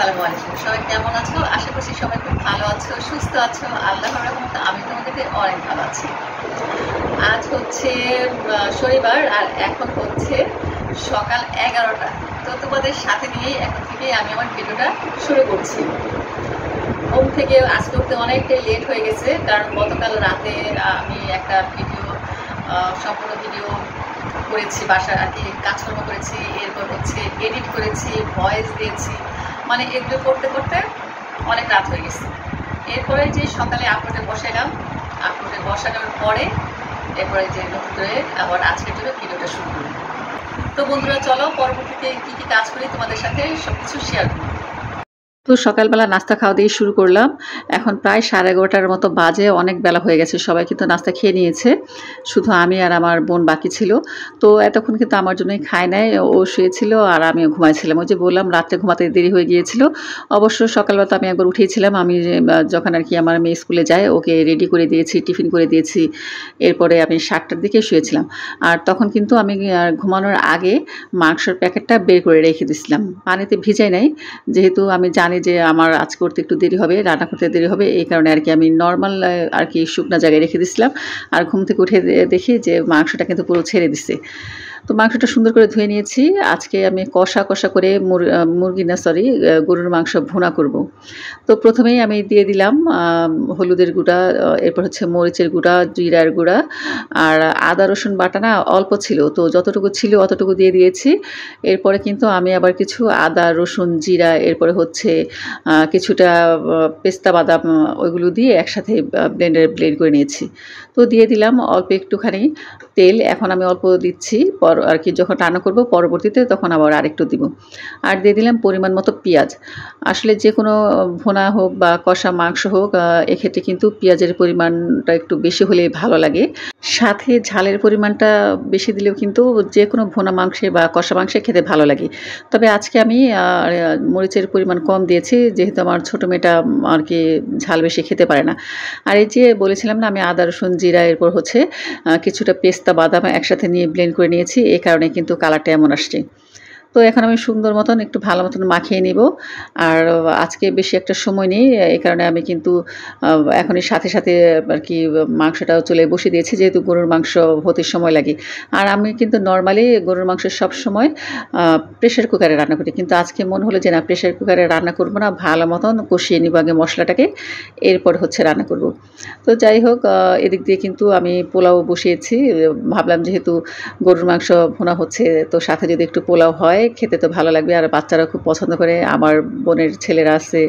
আসসালামু আলাইকুম। সবাই কেমন আছো? আশা করছি সবাই খুব ভালো আছো, সুস্থ আছো। আল্লাহর রহমতে আমি তোমাদের অনেক ভালো আছি। আজ হচ্ছে শনিবার আর এখন হচ্ছে সকাল 11টা। তো তোমাদের সাথে নিয়েই এখন থেকে আমি আমার ভিডিওটা শুরু করছি। ঘুম থেকে আজকে উঠতে অনেকটাই লেট হয়ে গেছে, কারণ গতকাল রাতে আমি একটা ভিডিও সম্পূর্ণ ভিডিও করেছি, বাসার আর কি কাজকর্ম করেছি, এরপর হচ্ছে এডিট করেছি, ভয়েস দিয়েছি, মানে এগুলো করতে করতে অনেক রাত হয়ে গেছে। এরপরে যে সকালে আপলোডে বসালাম, আপলোডে বসানোর পরে এরপরে যে নতুন করে আবার আজকের জন্য ভিডিওটা শুরু করি। তো বন্ধুরা চলো পরবর্তীতে কী কী কাজ করি তোমাদের সাথে সব কিছু শেয়ার করি। তো সকালবেলা নাস্তা খাওয়া দিয়ে শুরু করলাম। এখন প্রায় 11:30টার মতো বাজে, অনেক বেলা হয়ে গেছে। সবাই কিন্তু নাস্তা খেয়ে নিয়েছে, শুধু আমি আর আমার বোন বাকি ছিল। তো এতক্ষণ কিন্তু আমার জন্যই খায় নাই, ও শুয়েছিল আর আমিও ঘুমাইছিলাম। ওই যে বললাম রাত্রে ঘুমাতে দেরি হয়ে গিয়েছিল। অবশ্য সকালবেলা তো আমি একবার উঠেছিলাম, আমি যখন আর কি আমার মেয়ে স্কুলে যায় ওকে রেডি করে দিয়েছি, টিফিন করে দিয়েছি। এরপরে আমি 7টার দিকে শুয়েছিলাম। আর তখন কিন্তু আমি ঘুমানোর আগে মাংসের প্যাকেটটা বের করে রেখে দিয়েছিলাম, পানিতে ভিজাই নাই, যেহেতু আমি জানি যে আমার আজ করতে একটু দেরি হবে, রান্না করতে দেরি হবে, এই কারণে আর কি আমি নর্মাল আর কি শুকনো জায়গায় রেখে দিয়েছিলাম। আর ঘুম থেকে উঠে দেখি যে মাংসটা কিন্তু পুরো ছেড়ে দিছে। তো মাংসটা সুন্দর করে ধুয়ে নিয়েছি। আজকে আমি কষা করে গরুর মাংস ভুনা করব। তো প্রথমেই আমি দিয়ে দিলাম হলুদের গুঁড়া, এরপর হচ্ছে মরিচের গুঁড়া, জিরার গুঁড়া আর আদা রসুন বাটা না অল্প ছিল, তো যতটুকু ছিল অতটুকু দিয়ে দিয়েছি। এরপরে কিন্তু আমি আবার কিছু আদা রসুন জিরা, এরপরে হচ্ছে কিছুটা পেস্তা বাদাম, ওইগুলো দিয়ে একসাথে ব্লেন্ড করে নিয়েছি। তো দিয়ে দিলাম অল্প একটুখানি তেল, এখন আমি অল্প দিচ্ছি, আর কি যখন রান্না করব পরবর্তীতে তখন আবার আরেকটু দিব। আর দিয়ে দিলাম পরিমাণ মতো পেঁয়াজ। আসলে যে কোনো ভুনা হোক বা কষা মাংস হোক, এক্ষেত্রে কিন্তু পেঁয়াজের পরিমাণটা একটু বেশি হলে ভালো লাগে। সাথে ঝালের পরিমাণটা বেশি দিলেও কিন্তু যে কোনো ভুনা মাংসে বা কষা মাংসে খেতে ভালো লাগে। তবে আজকে আমি মরিচের পরিমাণ কম দিয়েছি, যেহেতু আমার ছোটো মেয়েটা আর কি ঝাল বেশি খেতে পারে না। আর এই যে বলেছিলাম না আমি আদা রসুন জিরা, এরপর হচ্ছে কিছুটা পেস্তা বাদাম একসাথে নিয়ে ব্লেন্ড করে নিয়েছি, এই কারণে কিন্তু কালারটা এমন আসছে। তো এখন আমি সুন্দর মতন একটু ভালো মতন মাখিয়ে নিব। আর আজকে বেশি একটা সময় নেই, এই কারণে আমি কিন্তু এখনই সাথে সাথে আর কি মাংসটাও চলে বসিয়ে দিয়েছি, যেহেতু গরুর মাংস হতে সময় লাগে। আর আমি কিন্তু নর্মালি গরুর মাংস সব সময় প্রেশার কুকারে রান্না করি, কিন্তু আজকে মনে হলো যে না, প্রেশার কুকারে রান্না করব না, ভালো মতন কষিয়ে নিব আগে মশলাটাকে, এরপর হচ্ছে রান্না করব। তো যাই হোক, এদিক দিয়ে কিন্তু আমি পোলাও বসিয়েছি। ভাবলাম যেহেতু গরুর মাংস ভুনা হচ্ছে, তো সাথে যদি একটু পোলাও হয় খেতে তো ভালো লাগবে, আর বাচ্চারা খুব পছন্দ করে, আমার বোনের ছেলেরা আছে,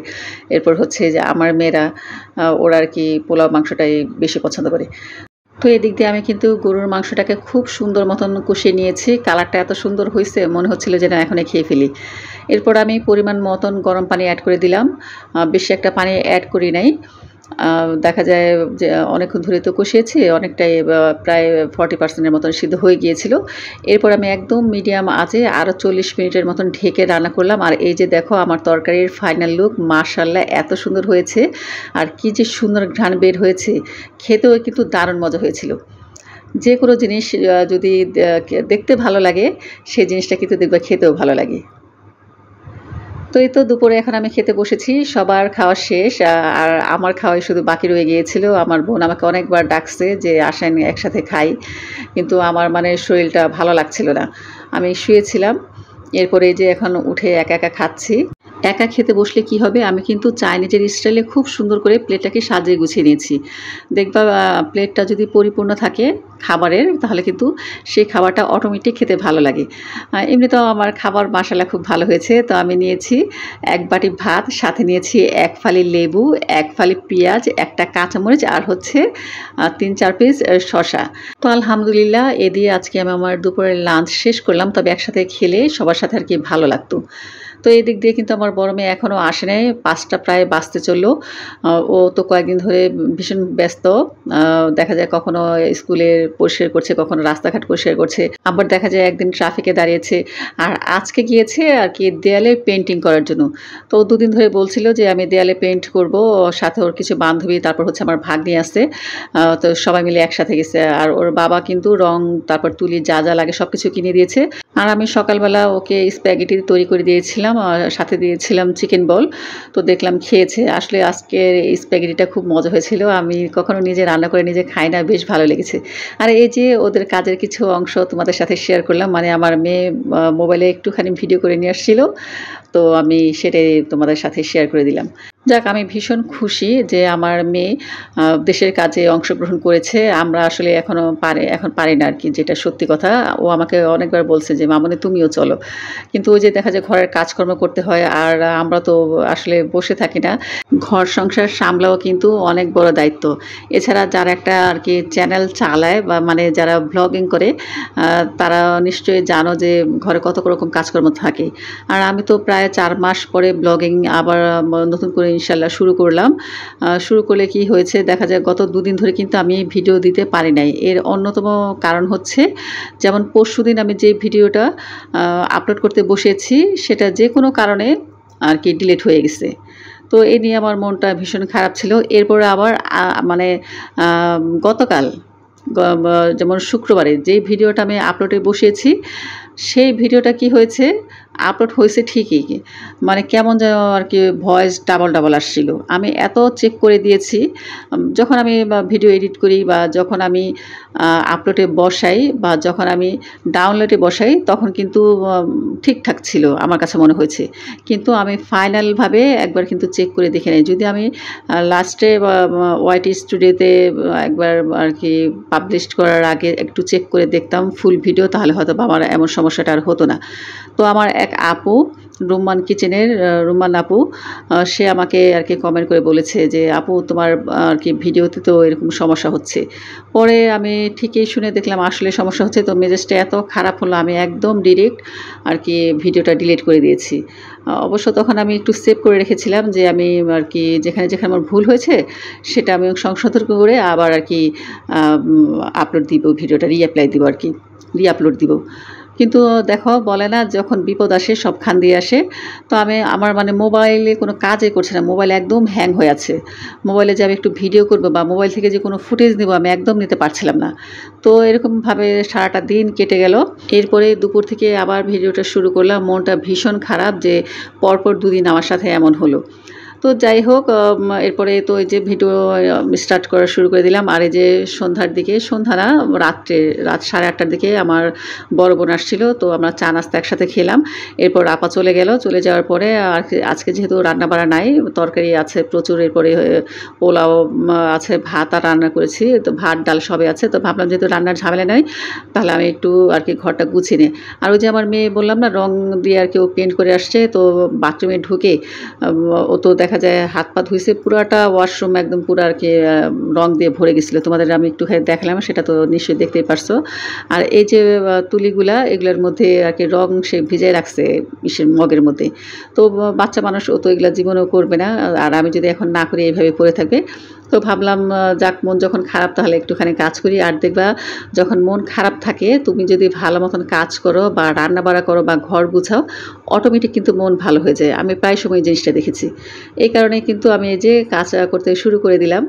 এরপর হচ্ছে যে আমার মেয়েরা, ওরা আর কি পোলাও মাংসটাই বেশি পছন্দ করে। তো এদিক দিয়ে আমি কিন্তু গরুর মাংসটাকে খুব সুন্দর মতন কষিয়ে নিয়েছি, কালারটা এত সুন্দর হয়েছে মনে হচ্ছিল যে না এখনই খেয়ে ফেলি। এরপর আমি পরিমাণ মতন গরম পানি অ্যাড করে দিলাম, বেশি একটা পানি অ্যাড করি নাই। দেখা যায় যে অনেকক্ষণ ধরে তো কষিয়েছি, অনেকটাই প্রায় 40% মতন সিদ্ধ হয়ে গিয়েছিল। এরপর আমি একদম মিডিয়াম আঁচে আরও 40 মিনিটের মতন ঢেকে রান্না করলাম। আর এই যে দেখো আমার তরকারির ফাইনাল লুক, মাশাআল্লাহ এত সুন্দর হয়েছে, আর কি যে সুন্দর ঘ্রাণ বের হয়েছে, খেতেও কিন্তু দারুণ মজা হয়েছিল। যে কোনো জিনিস যদি দেখতে ভালো লাগে, সেই জিনিসটা কিন্তু দেখবে খেতেও ভালো লাগে। তো এই তো দুপুরে এখন আমি খেতে বসেছি, সবার খাওয়া শেষ, আর আমার খাওয়াই শুধু বাকি রয়ে গিয়েছিল। আমার বোন আমাকে অনেকবার ডাকছে যে আসেন একসাথে খাই, কিন্তু আমার মানে শরীরটা ভালো লাগছিল না, আমি শুয়েছিলাম। এরপরে যে এখন উঠে একা একা খাচ্ছি। একা খেতে বসলে কি হবে, আমি কিন্তু চাইনিজের স্টাইলে খুব সুন্দর করে প্লেটটাকে সাজিয়ে গুছিয়ে নিয়েছি। দেখবা প্লেটটা যদি পরিপূর্ণ থাকে খাবারের, তাহলে কিন্তু সেই খাবারটা অটোমেটিক খেতে ভালো লাগে। এমনিতেও আমার খাবার মাশাআল্লাহ খুব ভালো হয়েছে। তো আমি নিয়েছি 1 বাটি ভাত, সাথে নিয়েছি 1 ফালি লেবু, 1 ফালি পেঁয়াজ, একটা কাঁচামরিচ, আর হচ্ছে 3-4 পিস শসা। তো আলহামদুলিল্লাহ এ দিয়ে আজকে আমি আমার দুপুরের লাঞ্চ শেষ করলাম। তবে একসাথে খেলে সবার সাথে আর কি ভালো লাগতো। তো এই দিক দিয়ে কিন্তু আমার বড় মেয়ে এখনও আসে নাই, 5টা প্রায় বাজতে চললো। ও তো কয়েকদিন ধরে ভীষণ ব্যস্ত, দেখা যায় কখনো স্কুলে পরিষ্কার করছে, কখনো রাস্তাঘাট পরিষ্কার করছে, আবার দেখা যায় একদিন ট্রাফিকে দাঁড়িয়েছে, আর আজকে গিয়েছে আর কি দেয়ালে পেন্টিং করার জন্য। তো 2 দিন ধরে বলছিল যে আমি দেয়ালে পেন্ট করব, সাথে ওর কিছু বান্ধবী, তারপর হচ্ছে আমার ভাগ্নি আছে, তো সবাই মিলে একসাথে গেছে। আর ওর বাবা কিন্তু রং, তারপর তুলি, যা যা লাগে সব কিছু কিনে দিয়েছে। আর আমি সকালবেলা ওকে স্প্যাগেটি তৈরি করে দিয়েছিলাম, দিয়েছিলাম, সাথে দিয়েছিলাম চিকেন বল। তো দেখলাম খেয়েছে। আসলে আজকের এই স্প্যাগেটিটা খুব মজা হয়েছিল। আমি কখনো নিজে রান্না করে নিজে খাই না, বেশ ভালো লেগেছে। আর এই যে ওদের কাজের কিছু অংশ তোমাদের সাথে শেয়ার করলাম। মানে আমার মেয়ে মোবাইলে একটুখানি ভিডিও করে নিয়ে আসছিল। তো আমি সেটাই তোমাদের সাথে শেয়ার করে দিলাম। যাক, আমি ভীষণ খুশি যে আমার মেয়ে দেশের কাজে অংশগ্রহণ করেছে। আমরা আসলে এখন পারি না আরকি, যেটা সত্যি কথা। ও আমাকে অনেকবার বলছে যে, "মামুনি তুমিও চলো।" কিন্তু ওই যে দেখা যায় ঘরের কাজকর্ম করতে হয়, আর আমরা তো আসলে বসে থাকি না। ঘর সংসার সামলাও কিন্তু অনেক বড় দায়িত্ব। এছাড়া যারা একটা আরকি চ্যানেল চালায় বা মানে যারা ভ্লগিং করে, তারা নিশ্চয়ই জানো যে ঘরে কত রকম কাজকর্ম থাকে। আর আমি তো প্রায় ৪ মাস পরে ব্লগিং আবার নতুন করে ইনশাআল্লাহ শুরু করলাম। শুরু করলে কি হয়েছে, দেখা যায় গত ২ দিন ধরে কিন্তু আমি ভিডিও দিতে পারি নাই। এর অন্যতম কারণ হচ্ছে, যেমন পরশুদিন আমি যে ভিডিওটা আপলোড করতে বসেছি, সেটা যেকোনো কারণে আরকি ডিলিট হয়ে গেছে। তো এ নিয়ে আমার মনটা ভীষণ খারাপ ছিল। এরপরে আবার মানে গতকাল যেমন শুক্রবারে যেই ভিডিওটা আমি আপলোডে বসিয়েছি, সেই ভিডিওটা কি হয়েছে, আপলোড হয়েছে ঠিকই, মানে কেমন যেন আরকি ভয়েস ডাবল আসছিল। আমি এত চেক করে দিয়েছি, যখন আমি ভিডিও এডিট করি বা যখন আমি আপলোডে বসাই বা যখন আমি ডাউনলোডে বসাই, তখন কিন্তু ঠিকঠাক ছিল আমার কাছে মনে হয়েছে। কিন্তু আমি ফাইনালভাবে একবার কিন্তু চেক করে দেখে নেই। যদি আমি লাস্টে ওয়াইটি স্টুডিওতে একবার আরকি পাবলিশ করার আগে একটু চেক করে দেখতাম ফুল ভিডিও, তাহলে হয়তোবা আমার এমন সমস্যাটা আর হতো না। তো আমার এক আপু, রুম্মান কিচেনের রুম্মান আপু, সে আমাকে আরকি কমেন্ট করে বলেছে যে, "আপু তোমার আরকি ভিডিওতে তো এরকম সমস্যা হচ্ছে।" পরে আমি ঠিকই শুনে দেখলাম আসলে সমস্যা হচ্ছে। তো মেজাজটা এত খারাপ হলো, আমি একদম ডিরেক্ট আরকি ভিডিওটা ডিলিট করে দিয়েছি। অবশ্য তখন আমি একটু সেভ করে রেখেছিলাম যে আমি আরকি যেখানে আমার ভুল হয়েছে সেটা আমি সংশোধন করে আবার আরকি আপলোড দিব, ভিডিওটা দিব আরকি, রি-আপলোড দিব। কিন্তু দেখো, বলে না যখন বিপদ আসে সব খান দিয়ে আসে। তো আমার মানে মোবাইলে কোনো কাজই করছে না। মোবাইল একদম হ্যাং হয়ে আছে। মোবাইলে যে আমি একটু ভিডিও করব বা মোবাইল থেকে যে কোনো ফুটেজ নেব, আমি একদম নিতে পারছিলাম না। তো এরকমভাবে সারাটা দিন কেটে গেল। এরপরে দুপুর থেকে আবার ভিডিওটা শুরু করলাম। মনটা ভীষণ খারাপ যে পরপর ২ দিন আমার সাথে এমন হলো। তো যাই হোক, এরপরে তো এই যে ভিডিও স্টার্ট করা শুরু করে দিলাম। আর এই যে সন্ধ্যার দিকে, সন্ধ্যা না, রাত 8:30টার দিকে আমার বড় বোন আসছিল। তো আমরা চা নাস্তা একসাথে খেলাম। এরপর আপা চলে গেল। চলে যাওয়ার পরে আজকে যেহেতু রান্নাবাড়া নাই, তরকারি আছে প্রচুর, এরপরে পোলাও আছে, ভাত আর রান্না করেছি। তো ভাত, ডাল সবই আছে। তো ভাবলাম যেহেতু রান্নার ঝামেলা নাই, তাহলে আমি একটু আরকি ঘরটা গুছিয়ে নিই। আর ওই যে আমার মেয়ে বললাম না, রং দিয়ে আরকি ও পেইন্ট করে আসছে। তো বাথরুমে ঢুকে ও তো দেখা যায় হাত পা ধুইছে, পুরাটা ওয়াশরুম একদম পুরা আরকি রং দিয়ে ভরে গেছিলো। তোমাদের আমি একটুখানি দেখালাম, সেটা তো নিশ্চয়ই দেখতেই পারছো। আর এই যে তুলিগুলা, এগুলোর মধ্যে আরকি রং সে ভিজায় রাখছে মগের মধ্যে। তো বাচ্চা মানুষ, ও তো এগুলা জীবনেও করবে না। আর আমি যদি এখন না করি এইভাবে পড়ে থাকবে। তো ভাবলাম যাক, মন যখন খারাপ তাহলে একটুখানি কাজ করি। আর দেখবা, যখন মন খারাপ থাকে তুমি যদি ভালো মতন কাজ করো বা রান্নাবাড়া করো বা ঘর গুছাও, অটোমেটিক কিন্তু মন ভালো হয়ে যায়। আমি প্রায় সময় জিনিসটা দেখেছি। এই কারণে কিন্তু আমি এই যে কাজ করতে শুরু করে দিলাম।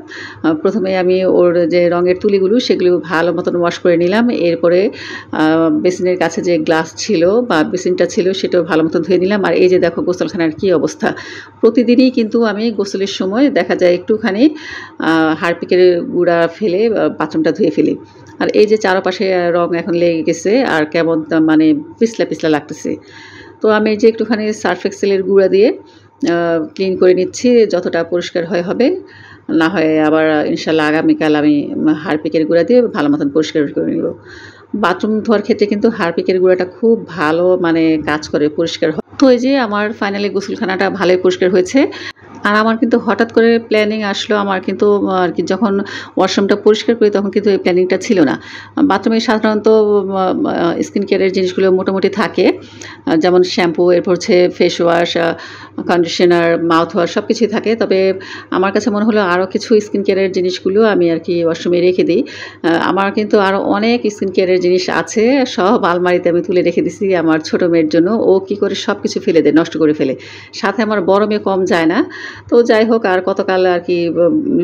প্রথমে আমি ওর যে রঙের তুলিগুলো, সেগুলো ভালো মতন ওয়াশ করে নিলাম। এরপরে বেসিনের কাছে যে গ্লাস ছিল বা বেসিনটা ছিল, সেটাও ভালো মতো ধুয়ে নিলাম। আর এই যে দেখো গোসলখানার কী অবস্থা। প্রতিদিনই কিন্তু আমি গোসলের সময় দেখা যায় একটুখানি হারপিকের গুঁড়া ফেলে বাথরুমটা ধুয়ে ফেলি। আর এই যে চারপাশে রং এখন লেগে গেছে আর কেমন মানে পিছলা লাগতেছে। তো আমি এই যে একটুখানি সার্ফ এক্সেলের গুঁড়া দিয়ে ক্লিন করে নিচ্ছি, যতটা পরিষ্কার হবে। না হয় আবার ইনশাআল্লাহ আগামীকাল আমি হারপিকের গুঁড়া দিয়ে ভালো মতন পরিষ্কার করে নেব। বাথরুম ধোয়ার ক্ষেত্রে কিন্তু হারপিকের গুঁড়াটা খুব ভালো মানে কাজ করে, পরিষ্কার হয়। তো এই যে আমার ফাইনালি গোসলখানাটা ভালোই পরিষ্কার হয়েছে। আর আমার কিন্তু হঠাৎ করে প্ল্যানিং আসলো, আমার কিন্তু আরকি যখন ওয়াশরুমটা পরিষ্কার করি তখন কিন্তু এই প্ল্যানিংটা ছিল না। বাথরুমে সাধারণত স্কিন কেয়ারের জিনিসগুলো মোটামুটি থাকে। যেমন শ্যাম্পু, এরপর হচ্ছে face wash, conditioner, mouth wash সব কিছুই থাকে। তবে আমার কাছে মনে হলো আরও কিছু স্কিন কেয়ারের জিনিসগুলো আমি আরকি ওয়াশরুমে রেখে দিই। আমার কিন্তু আরও অনেক স্কিন কেয়ারের জিনিস আছে, সব আলমারিতে আমি তুলে রেখে দিছি আমার ছোটো মেয়ের জন্য। ও কী করে সব কিছু ফেলে দেয়, নষ্ট করে ফেলে। সাথে আমার বড় মেয়ে কম যায় না। তো যাই হোক, আর কতকাল আর কি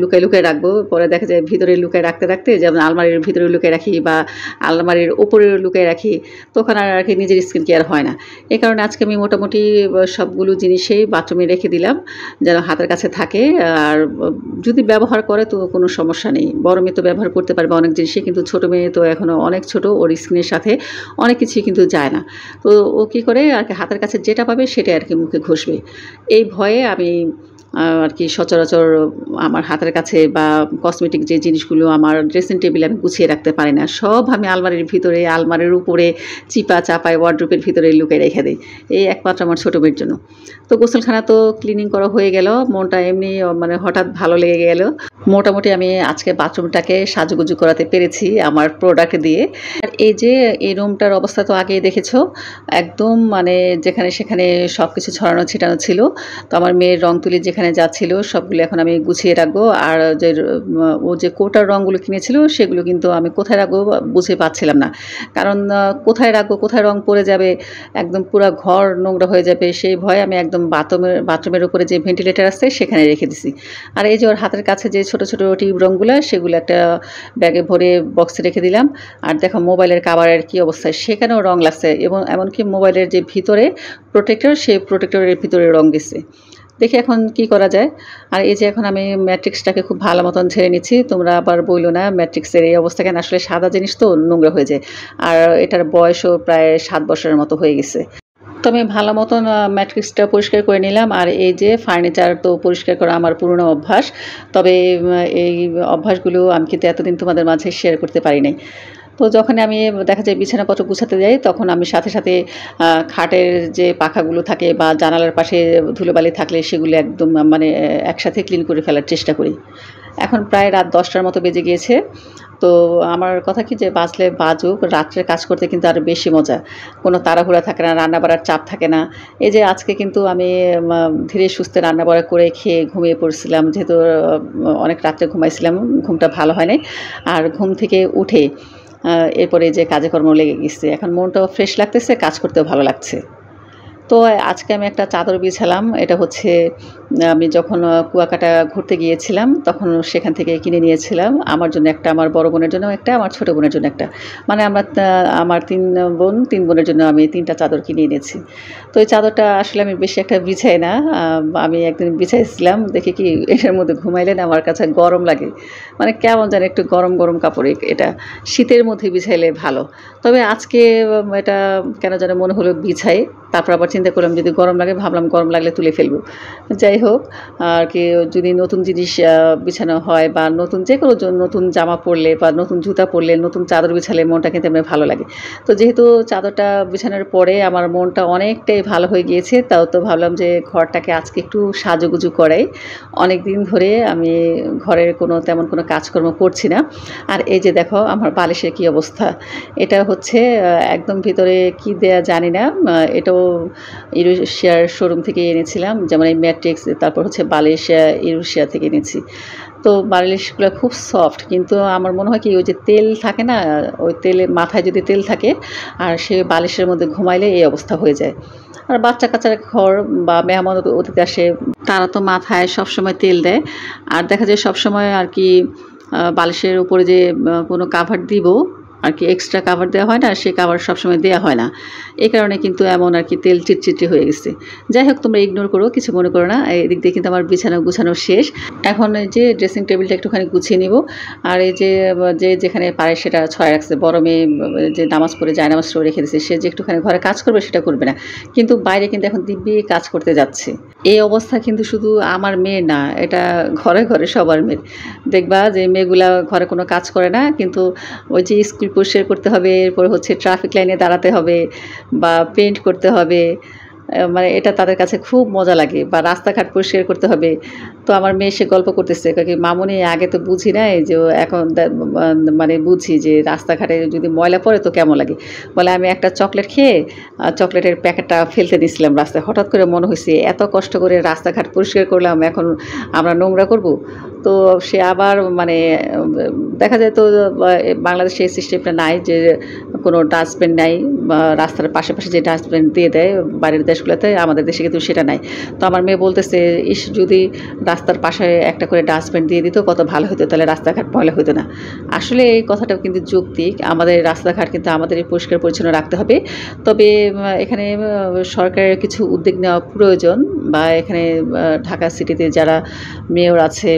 লুকায় লুকায় রাখবো। পরে দেখা যায় ভিতরে লুকায় রাখতে রাখতে, যেমন আলমারির ভিতরে লুকায় রাখি বা আলমারির উপরে লুকায় রাখি, তখন আর কি নিজের স্কিন কেয়ার হয় না। এই কারণে আজকে আমি মোটামুটি সবগুলো জিনিসেই বাথরুমে রেখে দিলাম, যেন হাতের কাছে থাকে। আর যদি ব্যবহার করে তো কোনো সমস্যা নেই। বড় মেয়ে তো ব্যবহার করতে পারবে অনেক জিনিসই, কিন্তু ছোটো মেয়ে তো এখনও অনেক ছোট, ওর স্কিনের সাথে অনেক কিছুই কিন্তু যায় না। তো ও কী করে আর কি হাতের কাছে যেটা পাবে সেটাই আর কি মুখে ঘষবে। এই ভয়ে আমি আর কি সচরাচর আমার হাতের কাছে বা কসমেটিক যে জিনিসগুলো আমার ড্রেসিং টেবিলে আমি গুছিয়ে রাখতে পারি না, সব আমি আলমারির ভিতরে, আলমারির উপরে চিপা চাপায় ওয়ার্ড্রোবের ভিতরে লুকিয়ে রেখে দিই, এই একমাত্র আমার ছোটো মেয়ের জন্য। তো গোসলখানা তো ক্লিনিং করা হয়ে গেল, মনটা এমনি মানে হঠাৎ ভালো লেগে গেল। মোটামুটি আমি আজকে বাথরুমটাকে সাজুগুজু করাতে পেরেছি আমার প্রোডাক্ট দিয়ে। আর এই যে এই রুমটার অবস্থা তো আগেই দেখেছো, একদম মানে যেখানে সেখানে সব কিছু ছড়ানো ছিটানো ছিল। তো আমার মেয়ের রং তুলি যেখানে যাচ্ছিল সবগুলো এখন আমি গুছিয়ে রাখবো। আর যে ও যে কোটার রঙগুলো কিনেছিল সেগুলো কিন্তু আমি কোথায় রাখবো বুঝে পাচ্ছিলাম না, কারণ কোথায় রাখবো, কোথায় রং পড়ে যাবে, একদম পুরো ঘর নোংরা হয়ে যাবে, সেই ভয়ে আমি একদম বাথরুমের উপরে যে ভেন্টিলেটার আছে সেখানে রেখে দিছি। আর এই যে ওর হাতের কাছে যে ছোট ছোট টিউব রঙগুলো, সেগুলো একটা ব্যাগে ভরে বক্সে রেখে দিলাম। আর দেখো মোবাইলের কাভারের কী অবস্থা, সেখানেও রং লাগছে, এবং এমনকি মোবাইলের যে ভিতরে প্রোটেক্টর, সেই প্রোটেক্টরের ভিতরে রং গেছে। দেখি এখন কি করা যায়। আর এই যে এখন আমি ম্যাট্রিক্সটাকে খুব ভালো মতন ঝেড়ে নিচ্ছি। তোমরা আবার বইলো না ম্যাট্রিক্সের এই অবস্থা কেন, আসলে সাদা জিনিস তো নোংরা হয়ে যায়, আর এটার বয়সও প্রায় 7 বছরের মতো হয়ে গেছে। তো আমি ভালো মতন ম্যাট্রিক্সটা পরিষ্কার করে নিলাম। আর এই যে ফার্নিচার তো পরিষ্কার করা আমার পুরনো অভ্যাস, তবে এই অভ্যাসগুলো আমি কিন্তু এতদিন তোমাদের মাঝে শেয়ার করতে পারি নাই। তো যখন আমি দেখা যায় বিছানাপত্র গুছাতে যাই, তখন আমি সাথে সাথে খাটের যে পাখাগুলো থাকে বা জানালার পাশে ধুলোবালি থাকলে সেগুলো একদম মানে একসাথে ক্লিন করে ফেলার চেষ্টা করি। এখন প্রায় রাত 10টার মতো বেজে গিয়েছে। তো আমার কথা কি যে বাজলে বাজুক, রাত্রে কাজ করতে কিন্তু আরও বেশি মজা, কোনো তাড়াহুড়া থাকে না, রান্না বাড়ার চাপ থাকে না। এই যে আজকে কিন্তু আমি ধীরে সুস্থে রান্না বাড়া করে খেয়ে ঘুমিয়ে পড়ছিলাম, যেহেতু অনেক রাত্রে ঘুমাইছিলাম, ঘুমটা ভালো হয় নাই। আর ঘুম থেকে উঠে এরপরে যে কাজে কর্ম লেগে গেছে, এখন মনটাও ফ্রেশ লাগতেছে, কাজ করতেও ভালো লাগছে। তো আজকে আমি একটা চাদর বিছালাম, এটা হচ্ছে আমি যখন কুয়াকাটা ঘুরতে গিয়েছিলাম তখন সেখান থেকে কিনে নিয়েছিলাম। আমার জন্য একটা, আমার বড় বোনের জন্য একটা, আমার ছোটো বোনের জন্য একটা, মানে আমার 3 বোনের জন্য আমি 3টা চাদর কিনে এনেছি। তো এই চাদরটা আসলে আমি বেশি একটা বিছাই না, আমি একদিন বিছাইছিলাম, দেখি কি এটার মধ্যে ঘুমাইলে না আমার কাছে গরম লাগে, মানে কেমন জানি একটু গরম গরম কাপড়, এটা শীতের মধ্যে বিছাইলে ভালো। তবে আজকে এটা কেন যেন মনে হলো বিছাই, তারপর আবার চিন্তা করলাম যদি গরম লাগে, ভাবলাম গরম লাগলে তুলে ফেলবো। যাই হোক, আর কি যদি নতুন জিনিস বিছানো হয় বা নতুন যে কোনো নতুন জামা পরলে বা নতুন জুতা পরলে, নতুন চাদর বিছালে মনটা কিন্তু এমনি ভালো লাগে। তো যেহেতু চাদরটা বিছানোর পরে আমার মনটা অনেকটাই ভালো হয়ে গিয়েছে, তাও তো ভাবলাম যে ঘরটাকে আজকে একটু সাজুগুজু করাই। অনেক দিন ধরে আমি ঘরের তেমন কোনো কাজকর্ম করছি না। আর এই যে দেখো আমার বালিশের কী অবস্থা, এটা হচ্ছে একদম ভিতরে কি দেয়া জানি না, এটাও ইউরেশিয়ার শোরুম থেকে এনেছিলাম, যেমন এই ম্যাট্রিক্স, তারপর হচ্ছে বালিশ ইউরেশিয়া থেকে এনেছি। তো বালিশগুলো খুব সফট, কিন্তু আমার মনে হয় কি ওই যে তেল থাকে না, ওই তেলে মাথায় যদি তেল থাকে আর সে বালিশের মধ্যে ঘুমাইলে এই অবস্থা হয়ে যায়। আর বাচ্চা কাচ্চার ঘর বা মেহমান অতিথি আসে, তারা তো মাথায় সবসময় তেল দেয়, আর দেখা যায় সবসময় আর কি বালিশের উপরে যে কোনো কাভার দিব আর কি, এক্সট্রা কাভার দেওয়া হয় না, সেই কাভার সবসময় দেওয়া হয় না, এই কারণে কিন্তু এমন আর কি তেল চিটচিটে হয়ে গেছে। যাই হোক, তোমরা ইগনোর করো, কিছু মনে করো না। এদিক দিয়ে কিন্তু আমার বিছানা গুছানো শেষ। এখন এই যে ড্রেসিং টেবিলটা একটুখানি গুছিয়ে নিব। আর এই যে যেখানে পারে সেটা ছয় রাখছে, বড় মেয়ে যে নামাজ পড়ে যায়, নামাজ পড়ে রেখে দিচ্ছে, সে যে একটুখানি ঘরে কাজ করবে সেটা করবে না, কিন্তু বাইরে কিন্তু এখন দিব্যি কাজ করতে যাচ্ছে। এই অবস্থা কিন্তু শুধু আমার মেয়ের না, এটা ঘরে ঘরে সবার মেয়ের। দেখবা যে মেয়েগুলা ঘরে কোনো কাজ করে না, কিন্তু ওই যে স্কুল পরিষ্কার করতে হবে, এরপর হচ্ছে ট্রাফিক লাইনে দাঁড়াতে হবে বা পেইন্ট করতে হবে, মানে এটা তাদের কাছে খুব মজা লাগে, বা রাস্তাঘাট পরিষ্কার করতে হবে। তো আমার মেয়ে সে গল্প করতেছে, কাকি মামুনি আগে তো বুঝি নাই, যে এখন মানে বুঝি যে রাস্তাঘাটে যদি ময়লা পড়ে তো কেমন লাগে। বলে আমি একটা চকলেট খেয়ে চকলেটের প্যাকেটটা ফেলতে দিয়েছিলাম রাস্তায়, হঠাৎ করে মনে হয়েছে এত কষ্ট করে রাস্তাঘাট পরিষ্কার করলাম, এখন আমরা নোংরা করব। তো সে আবার মানে দেখা যায় তো বাংলাদেশে এই সিস্টেমটা নাই যে কোনো ডাস্টবিন নাই, বা রাস্তার পাশে পাশে যে ডাস্টবিন দিয়ে দেয় বাইরের দেশগুলোতে, আমাদের দেশে কিন্তু সেটা নাই। তো আমার মেয়ে বলতেছে, ইস যদি রাস্তার পাশে একটা করে ডাস্টবিন দিয়ে দিত কত ভালো হতো, তাহলে রাস্তাঘাট ময়লা হতো না। আসলে এই কথাটাও কিন্তু যৌক্তিক, আমাদের রাস্তাঘাট কিন্তু আমাদেরই পরিষ্কার পরিচ্ছন্ন রাখতে হবে। তবে এখানে সরকারের কিছু উদ্যোগ নেওয়া প্রয়োজন, বা এখানে ঢাকা সিটিতে যারা মেয়র আছে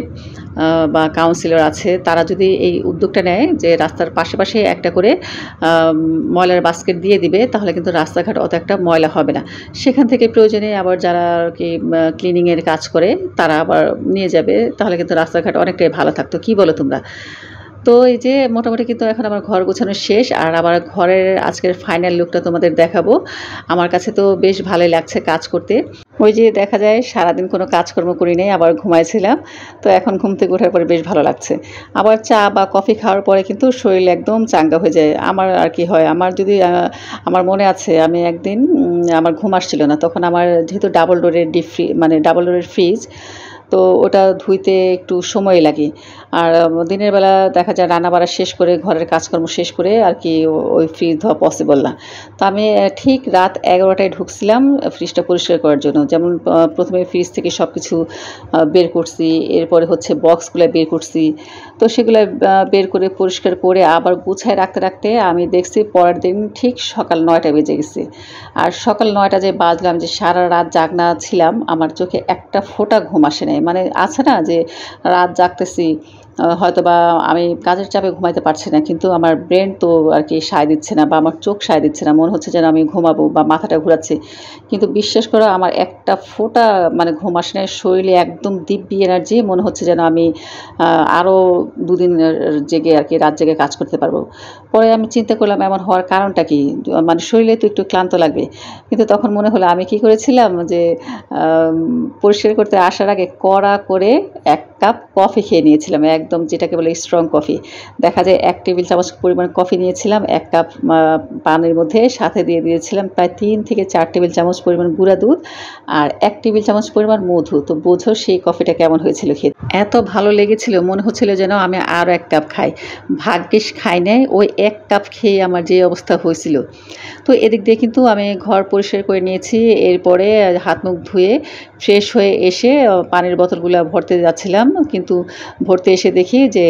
বা কাউন্সিলর আছে, তারা যদি এই উদ্যোগটা নেয় যে রাস্তার পাশে পাশে একটা করে ময়লার বাস্কেট দিয়ে দিবে, তাহলে কিন্তু রাস্তাঘাট অত একটা ময়লা হবে না। সেখান থেকে প্রয়োজনে আবার যারা আর কি ক্লিনিংয়ের কাজ করে তারা আবার নিয়ে যাবে, তাহলে কিন্তু রাস্তাঘাট অনেকটাই ভালো থাকতো। কি বলো তোমরা? তো এই যে মোটামুটি কিন্তু এখন আমার ঘর গোছানো শেষ, আর আমার ঘরের আজকের ফাইনাল লুকটা তোমাদের দেখাবো। আমার কাছে তো বেশ ভালোই লাগছে কাজ করতে। ওই যে দেখা যায় সারাদিন কোনো কাজকর্ম করি নাই, আবার ঘুমাইছিলাম, তো এখন ঘুম থেকে ওঠার পরে বেশ ভালো লাগছে। আবার চা বা কফি খাওয়ার পরে কিন্তু শরীর একদম চাঙ্গা হয়ে যায় আমার। আর কি হয়, আমার যদি আমার মনে আছে আমি একদিন আমার ঘুম আসছিল না, তখন আমার যেহেতু ডাবল ডোরের মানে ডাবল ডোরের ফ্রিজ, তো ওটা ধুইতে একটু সময় লাগে। আর দিনের বেলা দেখা যায় রান্না বাড়া শেষ করে ঘরের কাজকর্ম শেষ করে আর কি ওই ফ্রিজ ধোয়া পসিবল না। তো আমি ঠিক রাত 11টায় ঢুকছিলাম ফ্রিজটা পরিষ্কার করার জন্য। যেমন প্রথমে ফ্রিজ থেকে সব কিছু বের করছি, এরপরে হচ্ছে বক্সগুলো বের করছি। তো সেগুলো বের করে পরিষ্কার করে আবার গুছায় রাখতে রাখতে আমি দেখছি পরের দিন ঠিক সকাল 9টা বেজে গেছে। আর সকাল 9টা যে বাজলাম, যে সারা রাত জাগনা ছিলাম, আমার চোখে একটা ফোঁটা ঘুম আসে নাই। মানে আছে না যে রাত জাগতেছি, হয়তো বা আমি কাজের চাপে ঘুমাইতে পারছি না, কিন্তু আমার ব্রেন তো আর কি সায় দিচ্ছে না, বা আমার চোখ সায় দিচ্ছে না, মনে হচ্ছে যেন আমি ঘুমাবো বা মাথাটা ঘোরাচ্ছে। কিন্তু বিশ্বাস করো আমার একটা ফোঁটা মানে ঘুম আসে না, শরীরে একদম দিব্যি এনার্জি, মনে হচ্ছে যেন আমি আরও দুদিন জেগে আর কি রাত জেগে কাজ করতে পারবো। পরে আমি চিন্তা করলাম এমন হওয়ার কারণটা কি, মানে শরীরে তো একটু ক্লান্ত লাগবে। কিন্তু তখন মনে হলো আমি কি করেছিলাম, যে পরিষ্কার করতে আসার আগে কড়া করে 1 কাপ কফি খেয়ে নিয়েছিলাম, একদম যেটাকে বলে স্ট্রং কফি। দেখা যায় 1 টেবিল চামচ পরিমাণ কফি নিয়েছিলাম 1 কাপ পানির মধ্যে, সাথে দিয়ে দিয়েছিলাম প্রায় 3 থেকে 4 টেবিল চামচ পরিমাণ গুঁড়া দুধ আর 1 টেবিল চামচ পরিমাণ মধু। তো বোঝো সেই কফিটা কেমন হয়েছিল খেতে। এত ভালো লেগেছিল, মনে হচ্ছিল যেন আমি আরও 1 কাপ খাই। ভাগ্যিস খাই নাই, ওই 1 কাপ খেয়ে আমার যে অবস্থা হয়েছিল। তো এদিক দিয়ে কিন্তু আমি ঘর পরিষ্কার করে নিয়েছি। এরপরে হাত মুখ ধুয়ে ফ্রেশ হয়ে এসে পানির বোতলগুলো ভরতে যাচ্ছিলাম, কিন্তু ভরতে এসে দেখি যে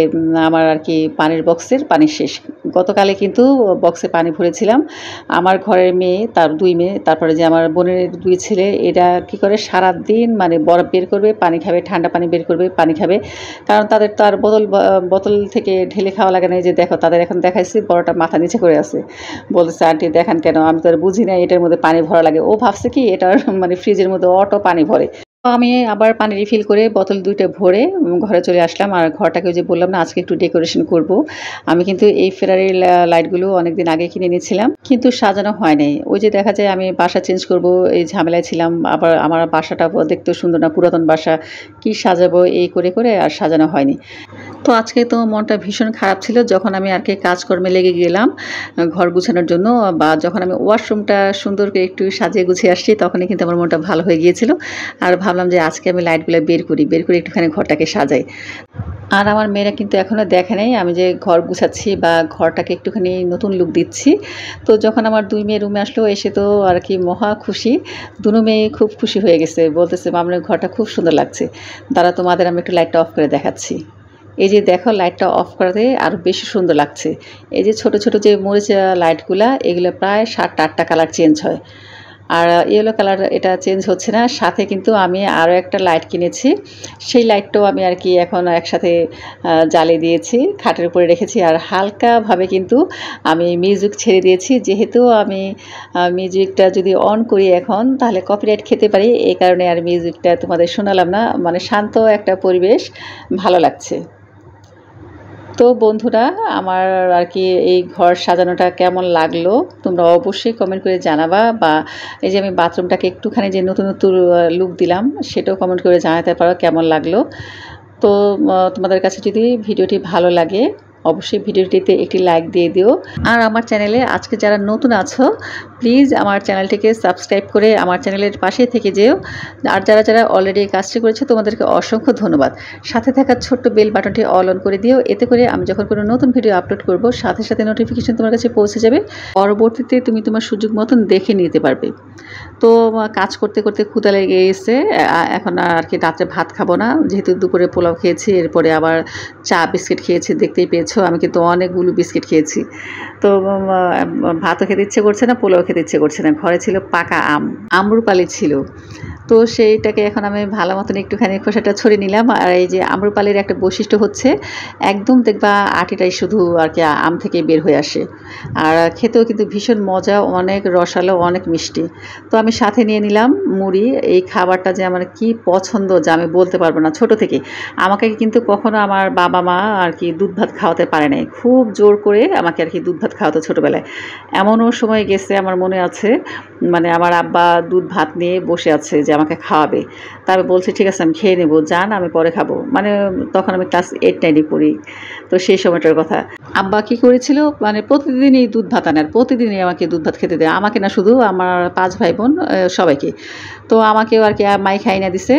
আমার আর কি পানির বক্সের পানি শেষ। গতকালে কিন্তু বক্সে পানি ভরেছিলাম। আমার ঘরের মেয়ে, তার 2 মেয়ে, তারপরে যে আমার বোনের 2 ছেলে, এরা কী করে সারাদিন মানে বরফ বের করবে, পানি খাবে, ঠান্ডা পানি বের করবে, পানি খাবে। কারণ তাদের তো আর বোতল থেকে ঢেলে খাওয়া লাগে না। যে দেখো তাদের এখন দেখাইছি বড়টা মাথা নিচে করে আছে, বলতেছে আন্টি দেখান কেন, আমি তো আর বুঝি না এটার মধ্যে পানি ভরা লাগে। ও ভাবছে কি এটার মানে ফ্রিজের মধ্যে অটো পানি ভরে। আমি আবার পানি রিফিল করে বোতল 2টা ভরে ঘরে চলে আসলাম। আর ঘরটাকে যে বললাম না আজকে একটু ডেকোরেশন করব, আমি কিন্তু এই ফেরারি লাইটগুলো অনেকদিন আগে কিনে নিয়েছিলাম, কিন্তু সাজানো হয় নাই। ওই যে দেখা যায় আমি বাসা চেঞ্জ করব এই ঝামেলায় ছিলাম, আবার আমার বাসাটা দেখতেও সুন্দর না, পুরাতন বাসা, কি সাজাবো এই করে করে আর সাজানো হয়নি। তো আজকে তো মনটা ভীষণ খারাপ ছিল, যখন আমি আর কি কাজকর্মে লেগে গেলাম ঘর গুছানোর জন্য, বা যখন আমি ওয়াশরুমটা সুন্দর করে একটু সাজিয়ে গুছিয়ে আসছি, তখনই কিন্তু আমার মনটা ভালো হয়ে গিয়েছিল। আর ভাবলাম যে আজকে আমি লাইটগুলো বের করি একটুখানি ঘরটাকে সাজাই। আর আমার মেয়েরা কিন্তু এখনও দেখে নাই আমি যে ঘর গুছাচ্ছি বা ঘরটাকে একটুখানি নতুন লুক দিচ্ছি। তো যখন আমার 2 মেয়ে রুমে আসলো, এসে তো আর কি মহা খুশি। 2 মেয়ে খুব খুশি হয়ে গেছে, বলতেছে মামনের ঘরটা খুব সুন্দর লাগছে। দাঁড়া তোমাদের আমি একটু লাইটটা অফ করে দেখাচ্ছি। এই যে দেখো লাইটটা অফ করাতে আরও বেশি সুন্দর লাগছে। এই যে ছোট ছোট যে মরিচ লাইটগুলা, এগুলো প্রায় 7-8টা কালার চেঞ্জ হয়। আর ইয়েলো কালার এটা চেঞ্জ হচ্ছে না। সাথে কিন্তু আমি আরও একটা লাইট কিনেছি, সেই লাইটটাও আমি আর কি এখন একসাথে জ্বালিয়ে দিয়েছি, খাটের উপরে রেখেছি। আর হালকাভাবে কিন্তু আমি মিউজিক ছেড়ে দিয়েছি, যেহেতু আমি মিউজিকটা যদি অন করি এখন তাহলে কপিরাইট খেতে পারি, এই কারণে আর মিউজিকটা তোমাদের শোনালাম না। মানে শান্ত একটা পরিবেশ, ভালো লাগছে। তো বন্ধুরা, আমার আর কি এই ঘর সাজানোটা কেমন লাগলো তোমরা অবশ্যই কমেন্ট করে জানাবা, বা এই যে আমি বাথরুমটাকে একটুখানি যে নতুন নতুন লুক দিলাম সেটাও কমেন্ট করে জানাতে পারো কেমন লাগলো। তো তোমাদের কাছে যদি ভিডিওটি ভালো লাগে অবশ্যই ভিডিওটিতে একটি লাইক দিয়ে দিও। আর আমার চ্যানেলে আজকে যারা নতুন আছো প্লিজ আমার চ্যানেলটিকে সাবস্ক্রাইব করে আমার চ্যানেলের পাশেই থেকে যেও। আর যারা যারা অলরেডি কাজটি করেছে তোমাদেরকে অসংখ্য ধন্যবাদ। সাথে থাকা ছোট্ট বেল বাটনটি অল অন করে দিও, এতে করে আমি যখন কোনো নতুন ভিডিও আপলোড করব সাথে সাথে নোটিফিকেশন তোমার কাছে পৌঁছে যাবে। পরবর্তীতে তুমি তোমার সুযোগ মতন দেখে নিতে পারবে। তো কাজ করতে করতে ক্ষুধা লেগে গেছে, এখন আর কি রাত্রে ভাত খাবো না, যেহেতু দুপুরে পোলাও খেয়েছি, এরপরে আবার চা বিস্কিট খেয়েছি, দেখতেই পেয়েছো আমি কিন্তু অনেকগুলো বিস্কিট খেয়েছি। তো ভাতও খেতে ইচ্ছে করছে না, পোলাও খেতে ইচ্ছে করছে না। ঘরে ছিল পাকা আম্রপালি ছিল, তো সেইটাকে এখন আমি ভালো মতন একটুখানি খোসাটা ছড়িয়ে নিলাম। আর এই যে আম্রপালির একটা বৈশিষ্ট্য হচ্ছে একদম দেখবা আটিটাই শুধু আর কি আম থেকে বের হয়ে আসে, আর খেতেও কিন্তু ভীষণ মজা, অনেক রসালো, অনেক মিষ্টি। তো আমি সাথে নিয়ে নিলাম মুড়ি। এই খাবারটা যে আমার কি পছন্দ যা আমি বলতে পারবো না। ছোট থেকে আমাকে কিন্তু কখনো আমার বাবা মা আর কি দুধ ভাত খাওয়াতে পারে নাই, খুব জোর করে আমাকে আর কি দুধ ভাত খাওয়াতো ছোটোবেলায়। এমনও সময় গেছে আমার মনে আছে, মানে আমার আব্বা দুধ ভাত নিয়ে বসে আছে যে আমাকে খাওয়াবে, তারপর বলছে ঠিক আছে আমি খেয়ে নেবো, যান আমি পরে খাবো। মানে তখন আমি ক্লাস 8-9-এ পড়ি। তো সেই সময়টার কথা, আব্বা কী করেছিল, মানে প্রতিদিনই দুধ ভাত আনার, প্রতিদিনই আমাকে দুধ ভাত খেতে দেয়, আমাকে না শুধু, আমার 5 ভাই বোন সবাইকে। তো আমাকেও আর কি মাই খাই না দিছে,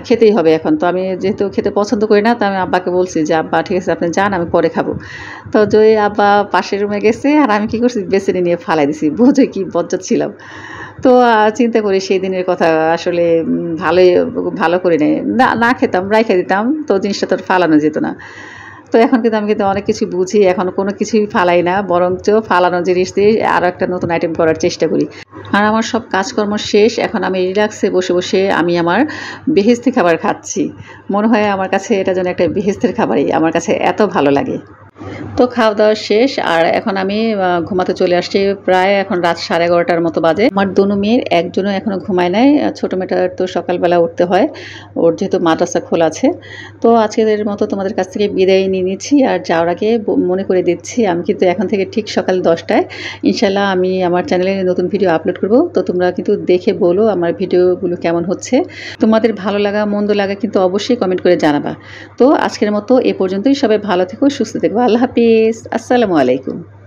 খেতেই হবে এখন। তো আমি যেহেতু খেতে পছন্দ করি না, তো আমি আব্বাকে বলছি যে আব্বা ঠিক আছে আপনি যান আমি পরে খাবো। তো জয় আব্বা পাশের রুমে গেছে, আর আমি কী করছি বেসিনে নিয়ে ফালাই দিছি, বোঝে কি বজ্জাত ছিলাম। তো চিন্তা করি সেই দিনের কথা, আসলে ভালো করে নেই না খেতাম, রাইখা দিতাম, তো জিনিসটা তো ফালানো যেত না। তো এখন কিন্তু আমি কিন্তু অনেক কিছু বুঝি, এখন কোনো কিছুই ফালাই না, বরঞ্চ ফালানো জিনিস দিয়ে আরও একটা নতুন আইটেম করার চেষ্টা করি। আর আমার সব কাজকর্ম শেষ, এখন আমি রিল্যাক্সে বসে বসে আমি আমার বেহেশতি খাবার খাচ্ছি। মনে হয় আমার কাছে এটা যেন একটা বেহেশতের খাবারই, আমার কাছে এত ভালো লাগে। তো খাওয়া দাওয়া শেষ, আর এখন আমি ঘুমাতে চলে আসছি। প্রায় এখন রাত 11:30 মতো বাজে। আমার দুনো মেয়ের একজনও এখনও ঘুমায় নাই। ছোটো মেয়েটার তো সকালবেলা উঠতে হয়, ওর যেহেতু মাদ্রাসা খোলা আছে। তো আজকের মতো তোমাদের কাছ থেকে বিদায় নিয়ে নিচ্ছি, আর যাওয়ার আগে মনে করে দিচ্ছি আমি কিন্তু এখন থেকে ঠিক সকাল 10টায় ইনশাল্লাহ আমি আমার চ্যানেলে নতুন ভিডিও আপলোড করব। তো তোমরা কিন্তু দেখে বলো আমার ভিডিওগুলো কেমন হচ্ছে, তোমাদের ভালো লাগা মন্দ লাগা কিন্তু অবশ্যই কমেন্ট করে জানাবা। তো আজকের মতো এ পর্যন্তই, সবাই ভালো থেকো, সুস্থ থেকো, আল্লাহ হাফিজ, আসসালামু আলাইকুম।